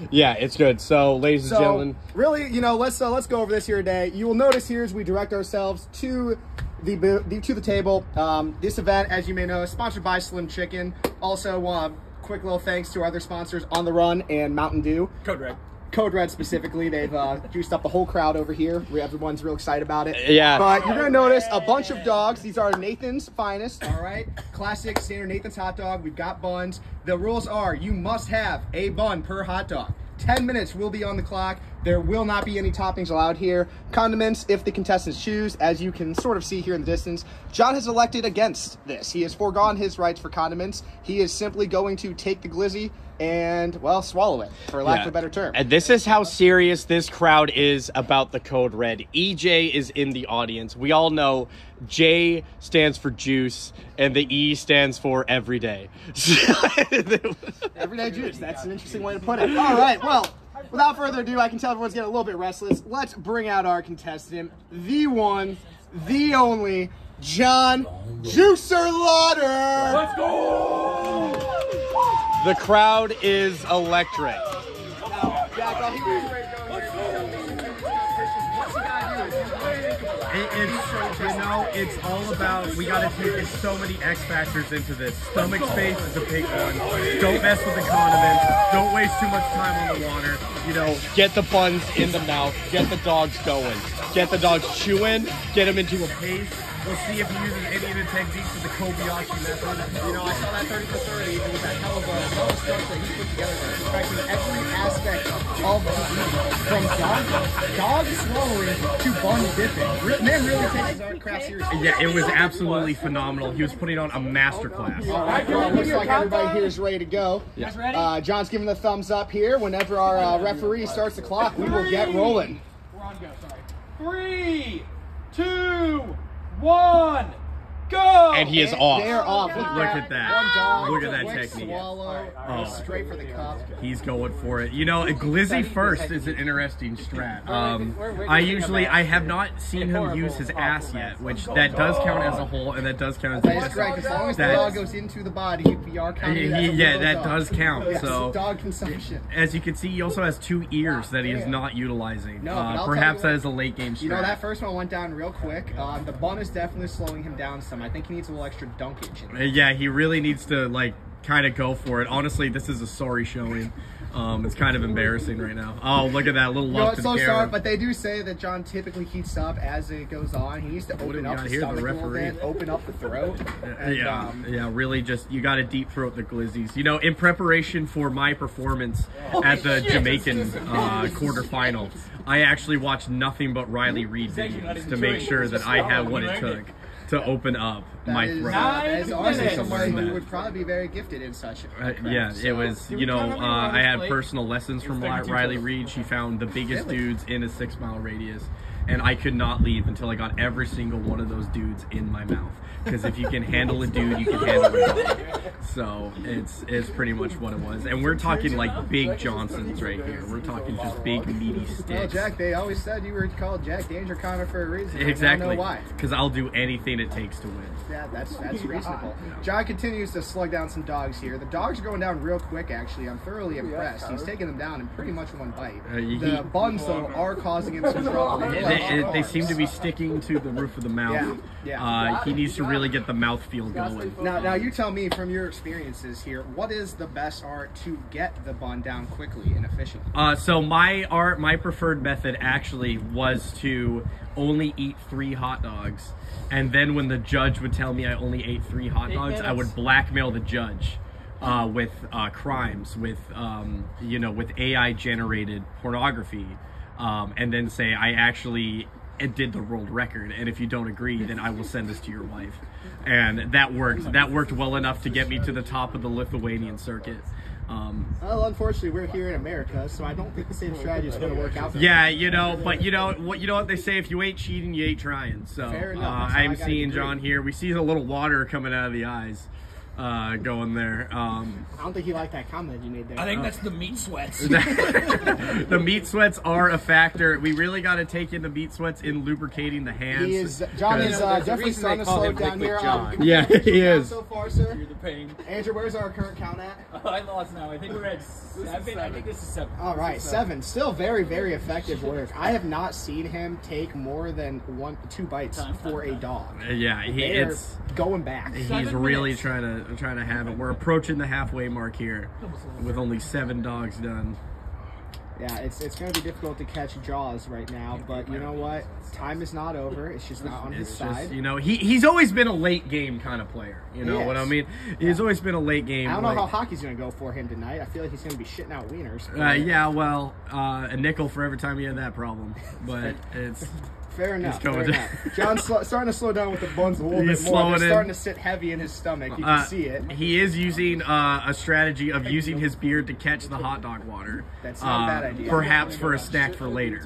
Yeah, it's good. So, ladies and gentlemen, really, let's go over this here today. You will notice here as we direct ourselves to the table. This event, as you may know, is sponsored by Slim Chicken. Also, quick little thanks to our other sponsors, On the Run and Mountain Dew. Code Red specifically. They've juiced up the whole crowd over here. Everyone's real excited about it. Yeah. But you're going to notice a bunch of dogs. These are Nathan's Finest, all right? Classic standard Nathan's hot dog. We've got buns. The rules are you must have a bun per hot dog. 10 minutes will be on the clock. There will not be any toppings allowed here. Condiments, if the contestants choose, as you can sort of see here in the distance. John has elected against this. He has foregone his rights for condiments. He is simply going to take the glizzy and, well, swallow it, for lack of a better term. And this is how serious this crowd is about the Code Red. EJ is in the audience. We all know J stands for juice, and the E stands for everyday. Everyday juice. That's an interesting way to put it. All right, well, without further ado, I can tell everyone's getting a little bit restless. Let's bring out our contestant, the one, the only, John Juicer Lauder. Let's go! The crowd is electric. Now, Jack, I'll hear you ready to go here. What's he got to do? It's all about, we got to take so many X factors into this. Stomach space is a big one. Don't mess with the condiments. Don't waste too much time on the water. Get the buns in the mouth. Get the dogs going. Get the dogs chewing. Get them into a paste. We'll see if he uses any of the techniques of the Kobayashi method. I saw that 30 for 30. It was that hell of a stuff that he put together there. Respecting every aspect of the eating. From dog swallowing to bun dipping. Man really takes his art craft seriously. Yeah, it was absolutely phenomenal. He was putting on a masterclass. All right, well, looks like everybody here is ready to go. Yeah. John's giving the thumbs up here. Whenever our referee starts the clock, we will get rolling. We're on go, sorry. 3, 2, 1, go! And he is off. They're off. Look at that. One dog. Look at that quick technique. Swallow. Straight for the cup. He's going for it. A glizzy first is an interesting strat. I have not seen him use his ass yet, which that does count as a hole, and that does count as a That's correct. As long as the dog goes into the body, we are counting as a yeah, that does count. Yes, so dog consumption. As you can see, he also has 2 ears that he is not utilizing. No, but I'll perhaps tell that you is a late game strat. That first one went down real quick. The bun is definitely slowing him down some. I think he needs a little extra dunkage in there. Yeah, he really needs to kind of go for it. Honestly, this is a sorry showing. It's kind of embarrassing right now. Oh, look at that little love to the camera. Sorry, but they do say that John typically heats up as it goes on. He needs to open up the stomach a little bit, open up the throat. Yeah, really just, you got to deep throat the glizzies. In preparation for my performance at the Jamaican quarterfinal, I actually watched nothing but Riley Reid videos to make sure that I had what it took to open up my throat. That is honestly somebody who would probably be very gifted in such a craft. Yeah, it was, I had personal lessons from Riley Reid. She found the biggest dudes in a 6-mile radius, and I could not leave until I got every single one of those dudes in my mouth. Because if you can handle a dude, you can handle a dog. So it's pretty much what it was. And we're talking like big Johnsons right here. We're talking just big meaty sticks. Well, Jack, they always said you were called Jack Danger Connor for a reason. Exactly. I don't know why. Because I'll do anything it takes to win. Yeah, that's reasonable. John continues to slug down some dogs here. The dogs are going down real quick, actually. I'm thoroughly impressed. He's taking them down in pretty much one bite. The buns, though, are causing him some trouble. They seem to be sticking to the roof of the mouth. Yeah. He needs to really get the mouth feel going. Now you tell me from your experiences here, what is the best art to get the bun down quickly and efficiently? So my preferred method actually was to only eat 3 hot dogs, and then when the judge would tell me I only ate 3 hot dogs, I would blackmail the judge with crimes, with with AI generated pornography, and then say I actually did the world record, and if you don't agree, then I will send this to your wife. And that worked well enough to get me to the top of the Lithuanian circuit. Well, unfortunately, we're here in America, so I don't think the same strategy is going to work out. Yeah, but you know what they say: if you ain't cheating, you ain't trying. So Fair enough. I'm seeing John here. We see a little water coming out of the eyes. going there. I don't think he liked that comment you made there. I think that's the meat sweats. The meat sweats are a factor. We really got to take in the meat sweats in lubricating the hands. John is there's a definitely reason starting they to call slow him down Liquid here. John. Yeah, he is. So far, sir. You're the pain. Andrew, where's our current count at? I lost now. I think we're at 7. I think this is 7. All right, 7. Still very, very effective work. I have not seen him take more than 2 bites for a dog. Yeah, They're it's going back. he's 7 really minutes. trying to have it. We're approaching the halfway mark here with only 7 dogs done. Yeah, it's going to be difficult to catch Jaws right now, but you know what? Time is not over. It's just not on his It's side. just, you know, he's always been a late game kind of player. You know what I Yes. mean? He's always been a late game. I don't know like- how hockey's going to go for him tonight. I feel like he's going to be shitting out wieners. Yeah, well, a nickel for every time he had that problem. But it's Fair enough. going Fair down. enough. John's starting to slow down with the buns a little He's bit more. slowing They're in. starting to sit heavy in his stomach. You can see it. He is using a strategy of using his beard to catch the hot dog water. That's not a bad idea. Perhaps for a snack for later.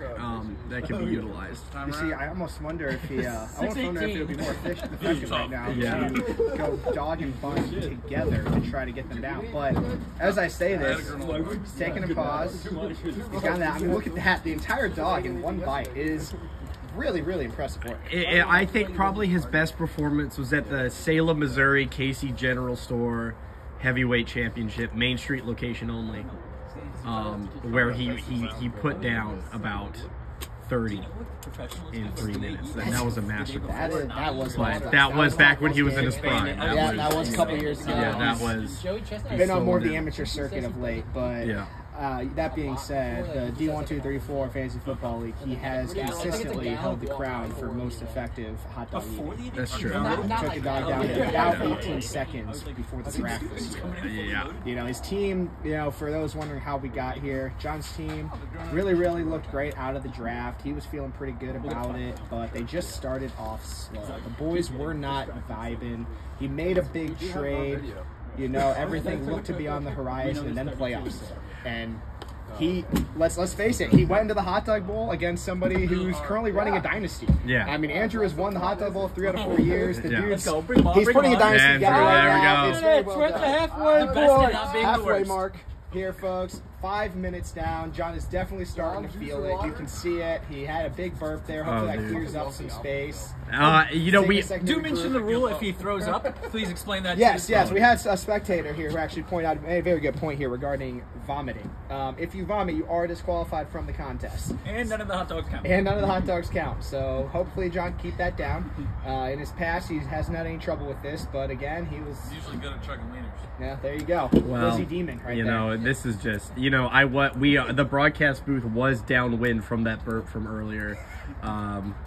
That can be utilized. You see, I almost wonder if he. I almost wonder if it would be more effective right now Yeah. to go dog and bun together to try to get them down. But as I say this, he's taking a pause. He's got that. I mean, look at that. The entire dog in one bite is really, really impressive work. I think probably his best performance was at the Salem, Missouri Casey General Store Heavyweight Championship, Main Street location only, where he put down about 30 in 3 minutes. That was a masterful. That was. But that was back when he was in his prime. That was a couple years ago. Yeah, that was. Been on more of the down. amateur circuit of late, but Yeah. that being said, the D1-2-3-4 Fantasy Football League, he has consistently held the crown for most effective hot dog eating. That's true. Took a dog down in about 18 seconds before the draft this year. Yeah. You know, his team, you know, for those wondering how we got here, John's team really, really looked great out of the draft. He was feeling pretty good about it, but they just started off slow. The boys were not vibing. He made a big trade. You know, everything looked to be on the horizon, and then the playoffs. And he, let's face it, he went into the hot dog bowl against somebody who's currently running a dynasty. Yeah. I mean, Andrew has won the hot dog bowl 3 out of 4 years. The Yeah. dude's, Let's go. Bring him on, he's bring putting him a on. dynasty Yeah, together right there we now. go. It's very well We're at the done. halfway The best at point. not being the Halfway worst. mark here, folks. 5 minutes down. John is definitely starting to feel it. You can see it. He had a big burp there. Hopefully that dude. clears up some space. You know, we. Do mention the rule if he throws up. Please explain that. Yes, to yes. We had a spectator here who actually pointed out a very good point here regarding vomiting. If you vomit, you are disqualified from the contest. And none of the hot dogs count. And none of the hot dogs count. So hopefully John keep that down. In his past, he hasn't had any trouble with this. But again, he was. Usually good at chugging wieners. Yeah, there you go. Well, Lizzie Demon right you there. know, this is just, you know, the broadcast booth was downwind from that burp from earlier.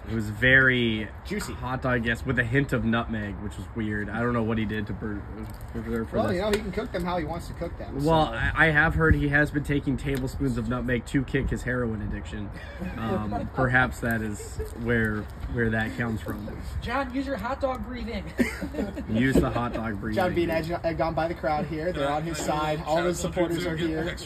It was very Juicy. hot dog, yes, with a hint of nutmeg, which was weird. I don't know what he did to preserve for Well, this. you know, he can cook them how he wants to cook them. Well, so. I have heard he has been taking tablespoons of nutmeg to kick his heroin addiction. Perhaps that is where that comes from. John, use your hot dog breathing. Use the hot dog breathing. John being egged on by the crowd here. They're on his side. All his supporters are here.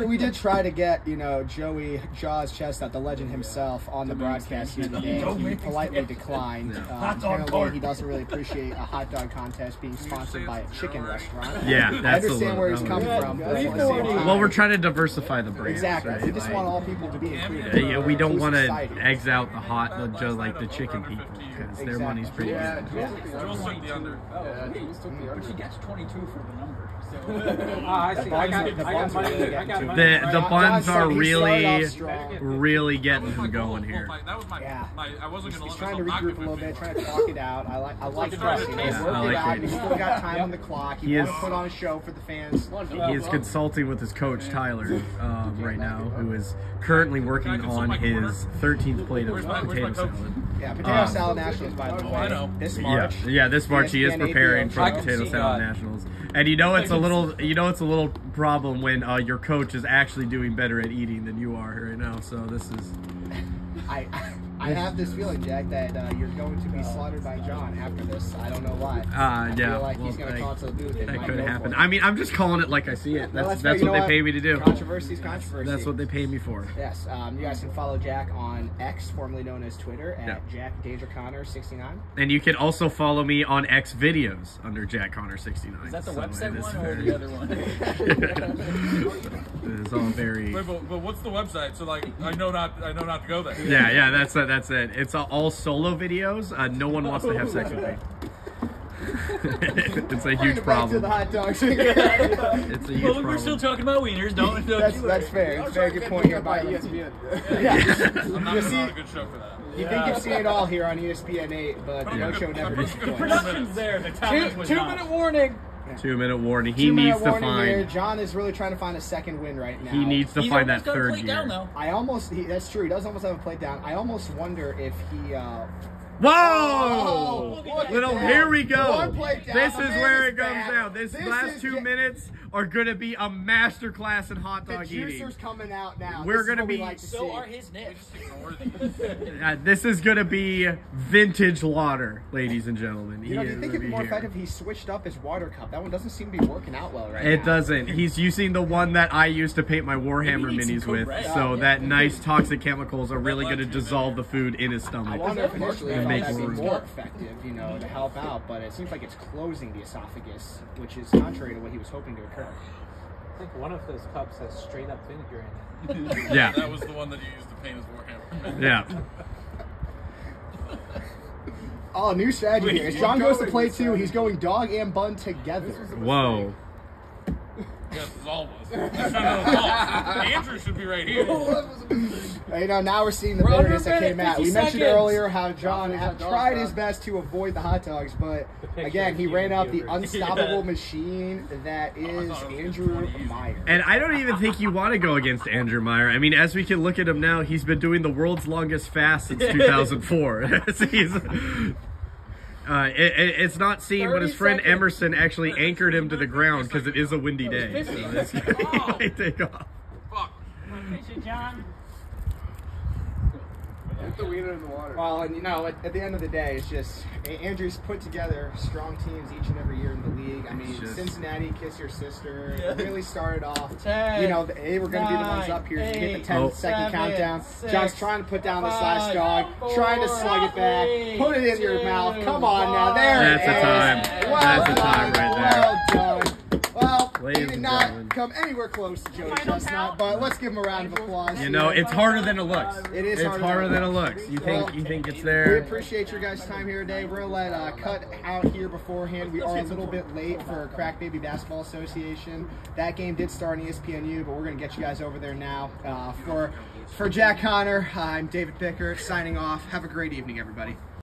We did try to get, you know, Joey Jaws Chestnut, the legend himself, on the broadcast here today. He politely declined. Apparently, he doesn't really appreciate a hot dog contest being sponsored by a chicken restaurant. Yeah, I that's understand where he's coming from. But at the same time, Well, we're trying to diversify the brand. exactly. Right? We just Like, want all people to be included. yeah, we don't want to Society. eggs out the chicken people because their Exactly. money's pretty good. Jules took the under. But she gets 22 for the number. I see. I got money. I got money. The buns are He started really, off strong. really getting him going here. That was my. Yeah. I wasn't gonna He's let trying to myself regroup a little bit, trying to talk it out. I like this. You know, Yeah, work I it like out. it. He's still got time on the clock. He He wants is- to put on a show for the fans. He is consulting with his coach Tyler right now, who is currently working on his 13th plate of potato salad. Yeah, Potato Salad Nationals, by the way. This March. Yeah, this March he is ESPN preparing APL for the I can Potato see Salad that. Nationals, and you know it's a little problem when your coach is actually doing better at eating than you are right now. So this is I have this feeling, Jack, that you're going to be slaughtered by John after this. I don't know why. I Yeah. feel like he's going to call it to the booth. and That might could go happen. for it. I mean, I'm just calling it like I see it. Well, That's fair. You what know they pay me to do. Controversy is controversy. That's what they pay me for. Yes. You guys can follow Jack on X, formerly known as Twitter, at Yeah. Jack Danger Connor 69. And you can also follow me on X videos under Jack Connor 69. Is that the So website it is one or very- the other one? It's all very. Wait, but what's the website? So like, I know not to go there. Yeah, that's it. It's all solo videos. No one wants to have sex with me. It's a Bring huge it back to the problem. hot dogs. It's a huge Well, we're still problem. talking about wieners. Don't That's fair. It's a very good point here by ESPN. Yeah. I'm not, You not see, a good show for that. you think you've seen it all here on ESPN 8, but no show never I'm disappoints. Production's there. The talent was not. 2-minute warning. 2-minute warning. He 2-minute needs to warning here. find. John is really trying to find a second win right now. He needs to He's find almost that got a third plate down, gear. though. That's true. He does almost have a plate down. I almost wonder if he, Whoa! Oh, look at Little, that. here we go. One plate down. This The is man where is it goes back. down. This last is 2 get- minutes are gonna be a master class in hot The dog eating. juicer's coming out now. We're This is gonna what we be- like to So see. are his nips. Ignore these. This is gonna be vintage Lauder, ladies and gentlemen. You know, He do you is think gonna it'd be be more here. effective if he switched up his water cup? That one doesn't seem to be working out well right now. It doesn't. He's using the one that I used to paint my Warhammer Maybe he needs minis some with, Code Red. so Yeah. that nice toxic chemicals are really going to dissolve the food in his I stomach. wonder if initially And if make that'd be worms. more effective, you know, to help out, but it seems like it's closing the esophagus, which is contrary to what he was hoping to occur. I think one of those cups has straight up vinegar in it. Yeah, That was the one that you used to paint his Warhammer. yeah. Oh, new strategy here. As John goes to play two, he's going dog and bun together. Whoa. Yes, it's all of us. That's not at all. Andrew should be right here. You know, now we're seeing the We're under bitterness a that minute, came out. We 50 mentioned seconds. earlier how John tried his best to avoid the hot dogs, but again, he ran out the unstoppable machine that is Andrew Meyer. And I don't even think you want to go against Andrew Meyer. I mean, as we can look at him now, he's been doing the world's longest fast since 2004. So it's not seen, but his 30 friend seconds. Emerson actually anchored him to the ground because it is a windy day. So 50. it's gonna take off. Fuck. John. Well, and you know, at the end of the day, it's just Andrew's put together strong teams each and every year in the league. I mean, just- Cincinnati, Kiss Your Sister, Yeah. really started off. 10, You know, they were going to be the ones up here to hit the 10-second Oh. countdown. 7, John's trying to put down this last 5, dog, trying to 4, slug it back, 3, put it in your 2, mouth. Come on now, there That's it a is. time. Well That's a done, time right there. Well done. Well, he Ladies did and not gentlemen. come anywhere close to Joey Chestnut, but let's give him a round of applause. You know, it's harder than it looks. It is It's harder harder than than it it looks. You think it's We there? appreciate your guys' time here today. We're going to let Cut out here beforehand. We are a little bit late for Crack Baby Basketball Association. That game did start on ESPNU, but we're going to get you guys over there now. For Jack Connor, I'm David Pickert signing off. Have a great evening, everybody.